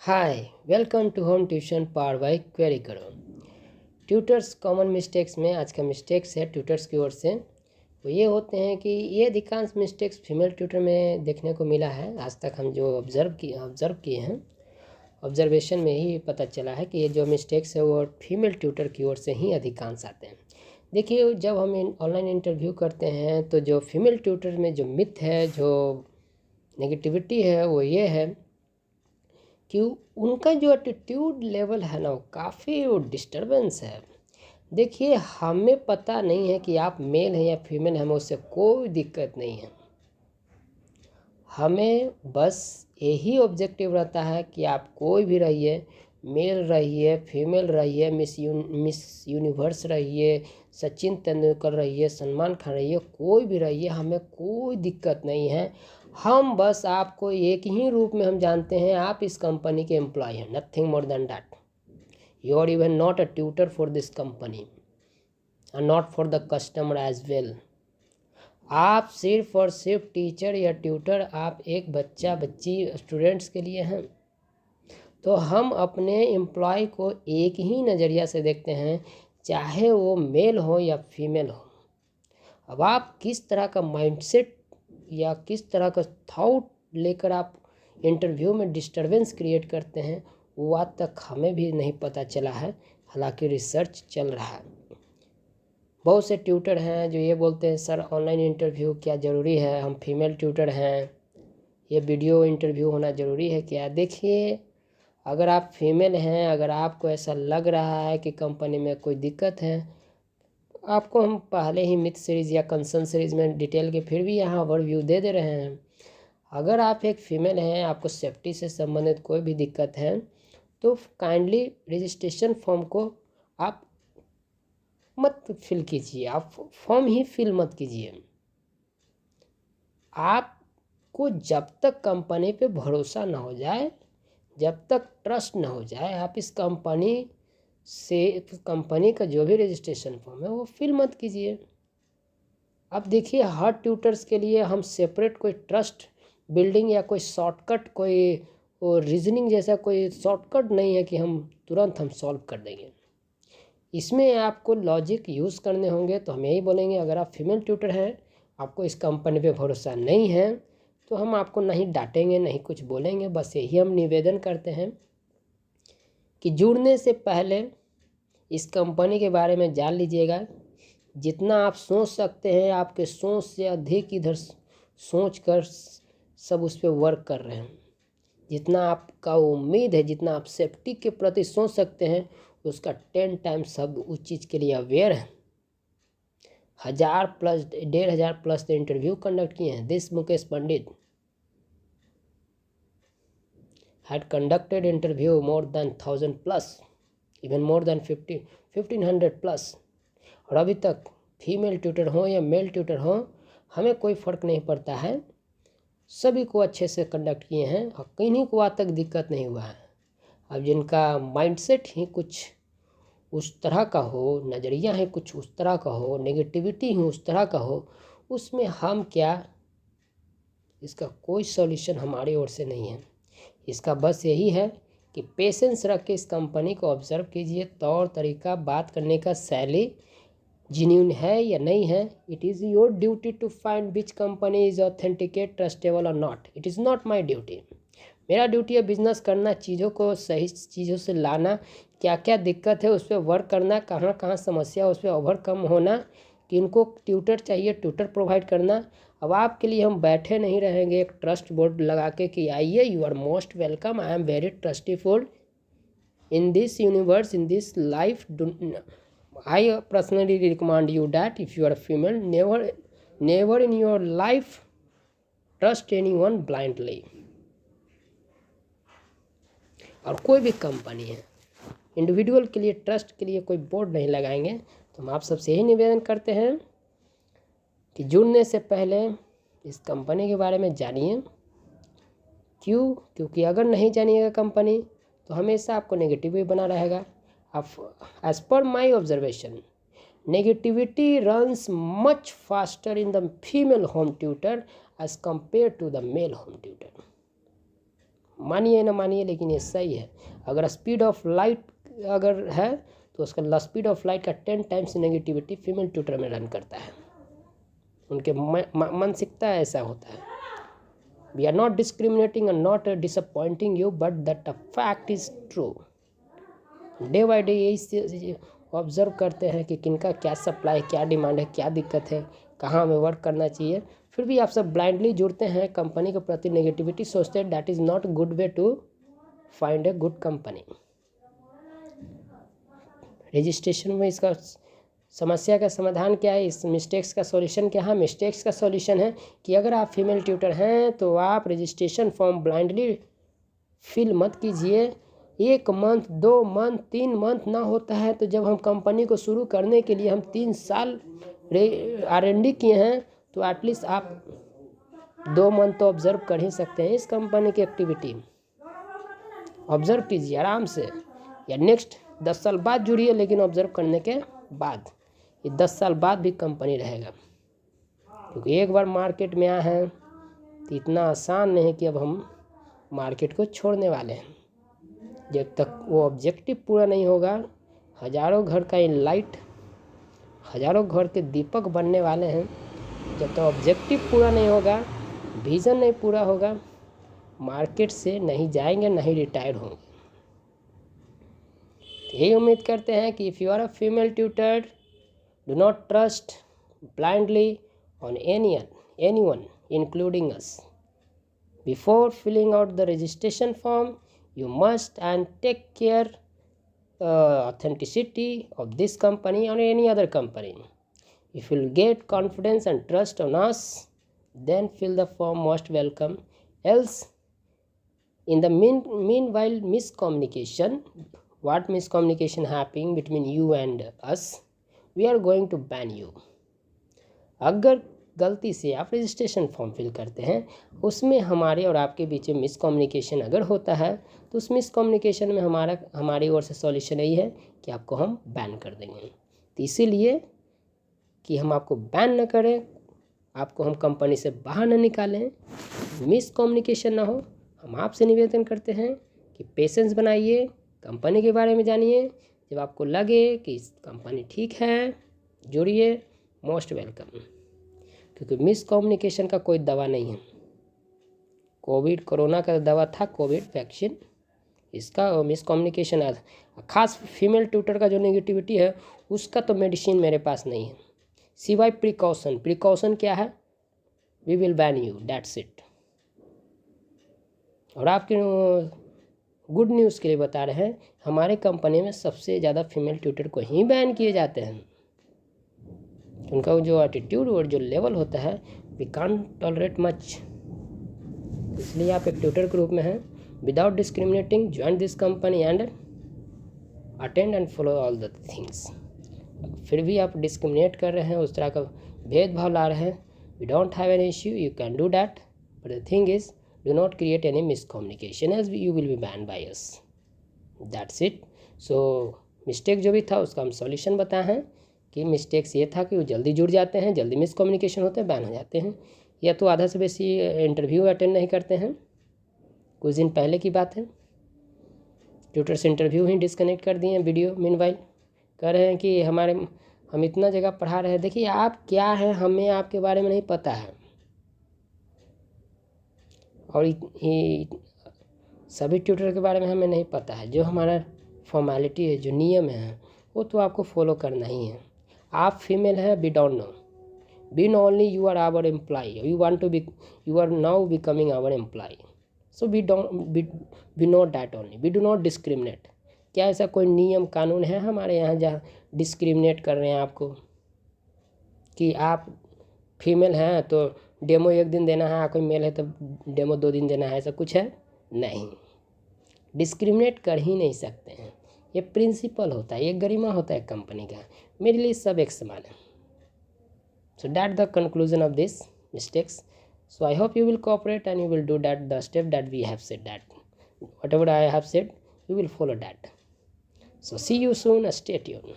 Hi welcome to home tuition power by query करो। Tutors common mistakes में आज का मिस्टेक्स है ट्यूटर्स की ओर से। वो ये होते हैं कि ये अधिकांश मिस्टेक्स फीमेल ट्यूटर में देखने को मिला है। आज तक हम जो ऑब्ज़र्व किए हैं, ऑब्जर्वेशन में ही पता चला है कि ये जो मिस्टेक्स है वो फीमेल ट्यूटर की ओर से ही अधिकांश आते हैं। देखिए, जब हम ऑनलाइन इंटरव्यू करते हैं तो जो फीमेल ट्यूटर में जो मिथ है, जो नेगेटिविटी है, वो ये है कि उनका जो एटीट्यूड लेवल है ना, वो काफ़ी वो डिस्टर्बेंस है। देखिए, हमें पता नहीं है कि आप मेल हैं या फीमेल हैं, हमें उससे कोई दिक्कत नहीं है। हमें बस यही ऑब्जेक्टिव रहता है कि आप कोई भी रहिए, मेल रहिए, फीमेल रहिए, मिस यूनिवर्स रहिए, सचिन तेंदुलकर रहिए, सलमान खान रहिए, कोई भी रहिए, हमें कोई दिक्कत नहीं है। हम बस आपको एक ही रूप में हम जानते हैं, आप इस कंपनी के एम्प्लॉय हैं, nothing more than that. You are even not a tutor for this company and not for the customer as well. आप सिर्फ और सिर्फ टीचर या ट्यूटर, आप एक बच्चा बच्ची स्टूडेंट्स के लिए हैं। तो हम अपने एम्प्लॉय को एक ही नज़रिया से देखते हैं, चाहे वो मेल हो या फीमेल हो। अब आप किस तरह का माइंडसेट या किस तरह का थॉट लेकर आप इंटरव्यू में डिस्टरबेंस क्रिएट करते हैं, वो आज तक हमें भी नहीं पता चला है। हालांकि रिसर्च चल रहा है। बहुत से ट्यूटर हैं जो ये बोलते हैं, सर ऑनलाइन इंटरव्यू क्या ज़रूरी है, हम फीमेल ट्यूटर हैं, ये वीडियो इंटरव्यू होना ज़रूरी है क्या। देखिए, अगर आप फीमेल हैं, अगर आपको ऐसा लग रहा है कि कंपनी में कोई दिक्कत है, आपको हम पहले ही मिथ सीरीज़ या कंसर्न सीरीज़ में डिटेल के फिर भी यहाँ ओवरव्यू दे दे रहे हैं। अगर आप एक फ़ीमेल हैं, आपको सेफ्टी से संबंधित कोई भी दिक्कत है, तो काइंडली रजिस्ट्रेशन फॉर्म को आप मत फिल कीजिए, आप फॉर्म ही फिल मत कीजिए। आपको जब तक कंपनी पे भरोसा ना हो जाए, जब तक ट्रस्ट ना हो जाए, आप इस कंपनी का जो भी रजिस्ट्रेशन फॉर्म है वो फिल मत कीजिए। अब देखिए, हर ट्यूटर्स के लिए हम सेपरेट कोई ट्रस्ट बिल्डिंग या कोई शॉर्टकट, कोई रीजनिंग जैसा कोई शॉर्टकट नहीं है कि हम तुरंत सॉल्व कर देंगे। इसमें आपको लॉजिक यूज़ करने होंगे। तो हम यही बोलेंगे, अगर आप फीमेल ट्यूटर हैं, आपको इस कंपनी पे भरोसा नहीं है, तो हम आपको नहीं डांटेंगे, नहीं कुछ बोलेंगे। बस यही हम निवेदन करते हैं कि जुड़ने से पहले इस कंपनी के बारे में जान लीजिएगा। जितना आप सोच सकते हैं, आपके सोच से अधिक इधर सोच कर सब उस पर वर्क कर रहे हैं। जितना आपका उम्मीद है, जितना आप सेफ्टी के प्रति सोच सकते हैं, उसका 10 टाइम्स सब उस चीज़ के लिए अवेयर है। 1,000+ 1,500 प्लस इंटरव्यू कंडक्ट किए हैं। This Mukesh Pandit had conducted interview more than 1,000+, even more than 1,500+। और अभी तक फीमेल ट्यूटर हो या मेल ट्यूटर हो, हमें कोई फ़र्क नहीं पड़ता है, सभी को अच्छे से कंडक्ट किए हैं और किन्हीं को आज तक दिक्कत नहीं हुआ है। अब जिनका माइंडसेट ही कुछ उस तरह का हो, नज़रिया है कुछ उस तरह का हो, नेगेटिविटी ही उस तरह का हो, उसमें हम क्या, इसका कोई सॉल्यूशन हमारी ओर से नहीं है। इसका बस यही है कि पेशेंस रख के इस कंपनी को ऑब्जर्व कीजिए, तौर तरीका, बात करने का शैली जेन्युइन है या नहीं है। It is your duty to find which company is authenticate, trustable और not. It is not my duty. मेरा ड्यूटी है बिजनेस करना, चीज़ों को सही चीज़ों से लाना, क्या क्या दिक्कत है उस पर वर्क करना, कहाँ कहाँ समस्या उस पर ओवरकम होना, किनको ट्यूटर चाहिए ट्यूटर प्रोवाइड करना। अब आपके लिए हम बैठे नहीं रहेंगे एक ट्रस्ट बोर्ड लगा के कि आइए, you are most welcome, I am very trustiful in this universe, in this life. I personally recommend you that if you are a female, never in your life trust anyone blindly। और कोई भी company है, individual के लिए trust के लिए कोई board नहीं लगाएंगे। तो हम आप सबसे यही निवेदन करते हैं कि जुड़ने से पहले इस कंपनी के बारे में जानिए। क्योंकि अगर नहीं जानिएगा कंपनी, तो हमेशा आपको नेगेटिव ही बना रहेगा। As per my observation, negativity runs much faster in the female home tutor as compared to the male home tutor। मानिए ना मानिए, लेकिन ये सही है। अगर स्पीड ऑफ लाइट अगर है तो उसका स्पीड ऑफ लाइट का 10 टाइम्स नेगेटिविटी फीमेल ट्यूटर में रन करता है। उनके मानसिकता ऐसा होता है। We are not discriminating and not disappointing you, but that a fact is true. Day by day यही ऑब्जर्व करते हैं कि किनका क्या सप्लाई, क्या डिमांड है, क्या दिक्कत है, कहाँ हमें वर्क करना चाहिए। फिर भी आप सब ब्लाइंडली जुड़ते हैं कंपनी के प्रति, नेगेटिविटी सोचते हैं। That is not good way to find a good company. Registration में इसका समस्या का समाधान क्या है, इस मिस्टेक्स का सॉल्यूशन क्या है? मिस्टेक्स का सॉल्यूशन है कि अगर आप फीमेल ट्यूटर हैं तो आप रजिस्ट्रेशन फॉर्म ब्लाइंडली फिल मत कीजिए। 1 मंथ, 2 मंथ, 3 मंथ ना होता है तो जब हम कंपनी को शुरू करने के लिए हम 3 साल R&D किए हैं, तो एटलीस्ट आप 2 मंथ तो ऑब्जर्व कर ही सकते हैं इस कंपनी की एक्टिविटी। ऑब्जर्व कीजिए आराम से, या नेक्स्ट 10 साल बाद जुड़िए, लेकिन ऑब्जर्व करने के बाद। ये 10 साल बाद भी कंपनी रहेगा, क्योंकि एक बार मार्केट में आए हैं तो इतना आसान नहीं कि अब हम मार्केट को छोड़ने वाले हैं। जब तक वो ऑब्जेक्टिव पूरा नहीं होगा, हजारों घर का इन लाइट, हजारों घर के दीपक बनने वाले हैं। जब तक ऑब्जेक्टिव पूरा नहीं होगा, विज़न नहीं पूरा होगा, मार्केट से नहीं जाएंगे, नहीं रिटायर होंगे। तो यही उम्मीद करते हैं कि if you are a female tutor, do not trust blindly on anyone including us. Before filling out the registration form, you must and take care authenticity of this company or any other company. If you'll get confidence and trust on us, then fill the form most welcome. Else, in the meanwhile, miscommunication, what miscommunication happening between you and us, we are going to ban you. अगर गलती से आप registration form fill करते हैं, उसमें हमारे और आपके बीच में मिसकम्युनिकेशन अगर होता है, तो उस मिसकम्युनिकेशन में हमारी ओर से सॉल्यूशन यही है कि आपको हम बैन कर देंगे। तो इसीलिए कि हम आपको बैन न करें, आपको हम कंपनी से बाहर न निकालें, मिसकम्युनिकेशन ना हो, हम आपसे निवेदन करते हैं कि पेशेंस बनाइए, कंपनी के बारे में जानिए। जब आपको लगे कि इस कंपनी ठीक है, जुड़िए, मोस्ट वेलकम। क्योंकि मिसकम्युनिकेशन का कोई दवा नहीं है। कोरोना का दवा था कोविड वैक्सीन, इसका मिसकम्युनिकेशन है। खास फीमेल ट्यूटर का जो नेगेटिविटी है, उसका तो मेडिसिन मेरे पास नहीं है, सिवाय प्रिकॉशन क्या है, we will ban you, that's it. और आपके गुड न्यूज़ के लिए बता रहे हैं, हमारे कंपनी में सबसे ज़्यादा फीमेल ट्यूटर को ही बैन किए जाते हैं। उनका जो एटीट्यूड और जो लेवल होता है, वी कांट टॉलरेट मच। इसलिए आप एक ट्यूटर के रूप में हैं। Without discriminating, join this company and attend and follow all the things. फिर भी आप डिस्क्रिमिनेट कर रहे हैं, उस तरह का भेदभाव ला रहे हैं, we don't have an issue, you can do that, but the thing is do not create any miscommunication as you will be ban by us, that's it. So mistake जो भी था उसका हम सॉल्यूशन बताए हैं कि मिस्टेक्स ये था कि वो जल्दी जुड़ जाते हैं, जल्दी मिसकम्युनिकेशन होते हैं, बैन हो जाते हैं, या तो आधा से बेसी इंटरव्यू अटेंड नहीं करते हैं। कुछ दिन पहले की बात है, ट्यूटर से इंटरव्यू ही डिस्कनेक्ट कर दिए हैं वीडियो। मीनवाइल कह रहे हैं कि हम इतना जगह पढ़ा रहे हैं, देखिए आप क्या हैं, हमें आपके बारे में नहीं पता है, और सभी ट्यूटर के बारे में हमें नहीं पता है। जो हमारा फॉर्मेलिटी है, जो नियम है, वो तो आपको फॉलो करना ही है। आप फीमेल हैं, we don't know, we know only you are our employ, you are now becoming our employ, so we know that only, we do not discriminate. क्या ऐसा कोई नियम कानून है हमारे यहाँ जहाँ डिस्क्रिमिनेट कर रहे हैं आपको, कि आप फीमेल हैं तो डेमो 1 दिन देना है, कोई मेल है तो डेमो 2 दिन देना है, ऐसा कुछ है? नहीं, डिस्क्रिमिनेट कर ही नहीं सकते हैं। ये प्रिंसिपल होता है, ये गरिमा होता है कंपनी का। मेरे लिए सब एक समान है। So that the conclusion of this mistakes. So I hope you will cooperate and you will do that the step that we have said, that whatever I have said, you will follow that. So see you soon, stay tuned.